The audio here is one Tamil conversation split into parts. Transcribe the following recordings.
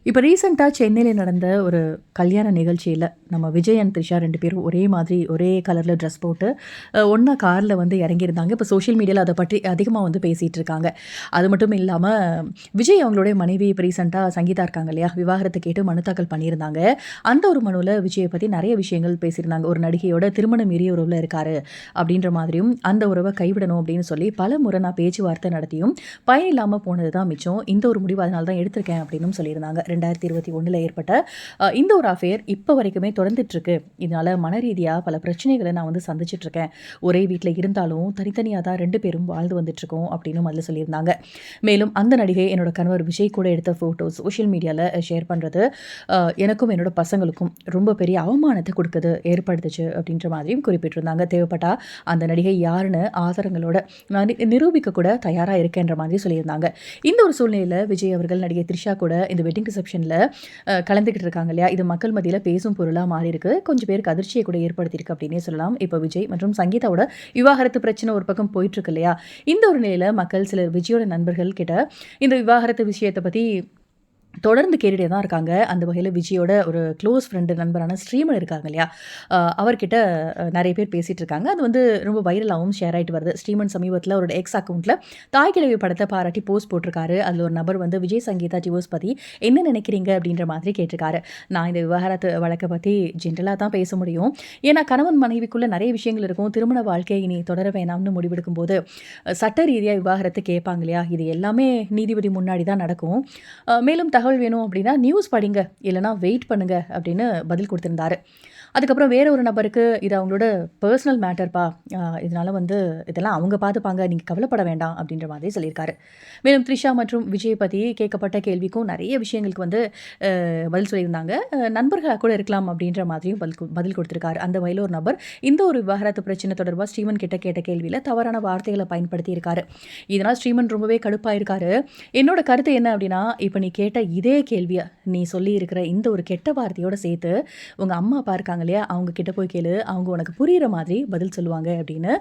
இப்போ ரீசெண்டாக சென்னையில் நடந்த ஒரு கல்யாண நிகழ்ச்சியில் நம்ம விஜய் அண்ட் த்ரிஷா 2 பேரும் ஒரே மாதிரி ஒரே கலரில் ட்ரெஸ் போட்டு ஒன்றா காரில் வந்து இறங்கியிருந்தாங்க. இப்போ சோஷியல் மீடியாவில் அதை பற்றி அதிகமாக வந்து பேசிகிட்டு இருக்காங்க. அது மட்டும் இல்லாமல் விஜய் அவங்களுடைய மனைவி இப்போ ரீசெண்டாக சங்கீதா இருக்காங்க இல்லையா, விவாகரத்து கேட்டு மனு தாக்கல் பண்ணியிருந்தாங்க. அந்த ஒரு மனுவில் விஜயை பற்றி நிறைய விஷயங்கள் பேசியிருந்தாங்க. ஒரு நடிகையோட திருமணம் மீறிய உறவில் இருக்காரு அப்படின்ற மாதிரியும், அந்த உறவை கைவிடணும் அப்படின்னு சொல்லி பல முறை நான் பேச்சுவார்த்தை நடத்தியும் பயன் இல்லாமல் போனது தான் மிச்சம். இந்த ஒரு முடிவு அதனால தான் எடுத்திருக்கேன் அப்படின்னு சொல்லியிருந்தாங்க. 2021 ஏற்பட்ட இந்த ஒரு அஃபேர் இப்போ வரைக்குமே தொடர்ந்துட்டுருக்கு. இதனால் மன ரீதியாக பல பிரச்சனைகளை நான் வந்து சந்திச்சிட்ருக்கேன். ஒரே வீட்டில் இருந்தாலும் தனித்தனியாக தான் 2 பேரும் வாழ்ந்து வந்துட்டுருக்கோம் அப்படின்னு அதில் சொல்லியிருந்தாங்க. மேலும் அந்த நடிகை என்னோட கணவர் விஜய் கூட எடுத்த ஃபோட்டோஸ் சோஷியல் மீடியாவில் ஷேர் பண்ணுறது எனக்கும் என்னோட பசங்களுக்கும் ரொம்ப பெரிய அவமானத்தை கொடுக்குது ஏற்படுத்துச்சு அப்படின்ற மாதிரியும் குறிப்பிட்டிருந்தாங்க. தேவைப்பட்டா அந்த நடிகை யாருன்னு ஆதாரங்களோட நான் நிரூபிக்க கூட தயாராக இருக்கேன்ற மாதிரி சொல்லியிருந்தாங்க. இந்த ஒரு சூழ்நிலையில் விஜய் அவர்கள் நடிகை த்ரிஷா கூட இந்த வெட்டிங் ரிசப்ஷனில் கலந்துக்கிட்டு இருக்காங்க இல்லையா, இது மக்கள் மத்தியில் பேசும் பொருளாக மாறி இருக்கு. கொஞ்சம் பேருக்கு அதிர்ச்சியை கூட ஏற்படுத்தியிருக்கு அப்படின்னே சொல்லலாம். இப்போ விஜய் மற்றும் சங்கீதாவோட விவாகரத்து பிரச்சனை ஒரு பக்கம் போயிட்டு இருக்கு இல்லையா, இந்த ஒரு நிலையில் மக்கள் சிலர் விஜயோட நண்பர்கள் கிட்ட இந்த விவாகரத்து விஷயத்தை பற்றி தொடர்ந்து கேட்டுகிட்டே தான் இருக்காங்க. அந்த வகையில் விஜயோட ஒரு க்ளோஸ் ஃப்ரெண்டு நண்பரான ஸ்ரீமன் இருக்காங்க இல்லையா, அவர்கிட்ட நிறைய பேர் பேசிகிட்டு இருக்காங்க. அது வந்து ரொம்ப வைரலாகவும் ஷேர் ஆகிட்டு வருது. ஸ்ரீமன் சமீபத்தில் அவரோட எக்ஸ் அக்கௌண்ட்டில் தாய் கிழவி படத்தை பாராட்டி போஸ்ட் போட்டிருக்காரு. அதில் ஒரு நபர் வந்து விஜய் சங்கீதா டிவோர்ஸ் பற்றி என்ன நினைக்கிறீங்க அப்படின்ற மாதிரி கேட்டிருக்காரு. நான் இந்த விவாகரத்து வழக்கை பற்றி ஜென்ரலாக தான் பேச முடியும். ஏன்னா கணவன் மனைவிக்குள்ளே நிறைய விஷயங்கள் இருக்கும். திருமண வாழ்க்கை இனி தொடர வேணாம்னு முடிவெடுக்கும் போது சட்ட ரீதியாக விவாகரத்து கேட்பாங்க இல்லையா, இது எல்லாமே நீதிபதி முன்னாடி தான் நடக்கும். மேலும் தகவல் வேணும் அப்படின்னா நியூஸ் படிங்க, இல்லைனா வெயிட் பண்ணுங்க அப்படின்னு பதில் கொடுத்திருந்தாரு. அதுக்கப்புறம் வேற ஒரு நபருக்கு இது அவங்களோட பர்சனல் மேட்டர்ப்பா, இதனால வந்து இதெல்லாம் அவங்க பார்த்துப்பாங்க, நீங்கள் கவலைப்பட வேண்டாம் அப்படின்ற மாதிரி சொல்லியிருக்காரு. மேலும் த்ரிஷா மற்றும் விஜய் பற்றி கேட்கப்பட்ட கேள்விக்கும் நிறைய விஷயங்களுக்கு வந்து பதில் சொல்லியிருந்தாங்க. நண்பர்களாக கூட இருக்கலாம் அப்படின்ற மாதிரியும் பதில் கொடுத்துருக்காரு. அந்த வகையில் ஒரு நபர் இந்த ஒரு விவாகரத்து பிரச்சனை தொடர்பாக ஸ்ரீமன் கிட்ட கேட்ட கேள்வியில் தவறான வார்த்தைகளை பயன்படுத்தி இருக்காரு. இதனால் ஸ்ரீமன் ரொம்பவே கடுப்பாயிருக்காரு. என்னோட கருத்து என்ன அப்படின்னா, இப்போ நீ கேட்ட இதே கேள்வியை நீ சொல்லி இருக்கிற இந்த ஒரு கெட்ட வார்த்தையோட சேர்த்து உங்கள் அம்மா அப்பா இருக்காங்க இல்லையா, அவங்க கிட்ட போய் கேளு, அவங்க உனக்கு புரிகிற மாதிரி பதில் சொல்லுவாங்க அப்படின்னு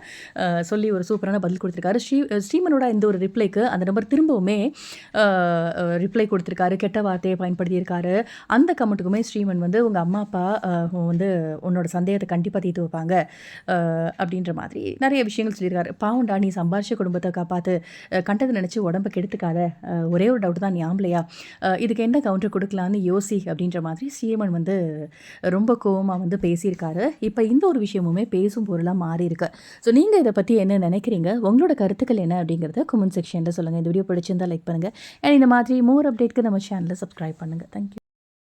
சொல்லி ஒரு சூப்பரான பதில் கொடுத்துருக்காரு. ஸ்ரீமனோட இந்த ஒரு ரிப்ளைக்கு அந்த நம்பர் திரும்பவுமே ரிப்ளை கொடுத்துருக்காரு. கெட்ட வார்த்தையை பயன்படுத்தியிருக்காரு. அந்த கமெண்ட்டுக்குமே ஸ்ரீமன் வந்து உங்கள் அம்மா அப்பா வந்து உன்னோட சந்தேகத்தை கண்டிப்பாக தீர்த்து வைப்பாங்க அப்படின்ற மாதிரி நிறைய விஷயங்கள் சொல்லியிருக்காரு. பாவண்டா, நீ சம்பாரிச்ச குடும்பத்தை காப்பாற்று, கண்டதை நினச்சி உடம்பை கெடுத்துக்காத, ஒரே ஒரு டவுட் தான், நீ ஆம்பளையா, இதுக்கு என்ன கவுண்டர் கொடுக்கலான்னு யோசி அப்படின்ற மாதிரி ஸ்ரீமன் வந்து ரொம்ப கோவமாக வந்து பேசியிருக்காரு. இப்போ இந்த ஒரு விஷயமுமே பேசும் பொருளாக மாறி இருக்கு. ஸோ நீங்கள் இதை பற்றி என்ன நினைக்கிறீங்க, உங்களோட கருத்துக்கள் என்ன அப்படிங்கிறத கமெண்ட் செக்ஷனில் சொல்லுங்கள். இந்த வீடியோ பிடிச்சிருந்தால் லைக் பண்ணுங்கள். அண்ட் இந்த மாதிரி மோர் அப்டேட்க்கு நம்ம சேனலை சப்ஸ்கிரைப் பண்ணுங்கள். தேங்க்யூ.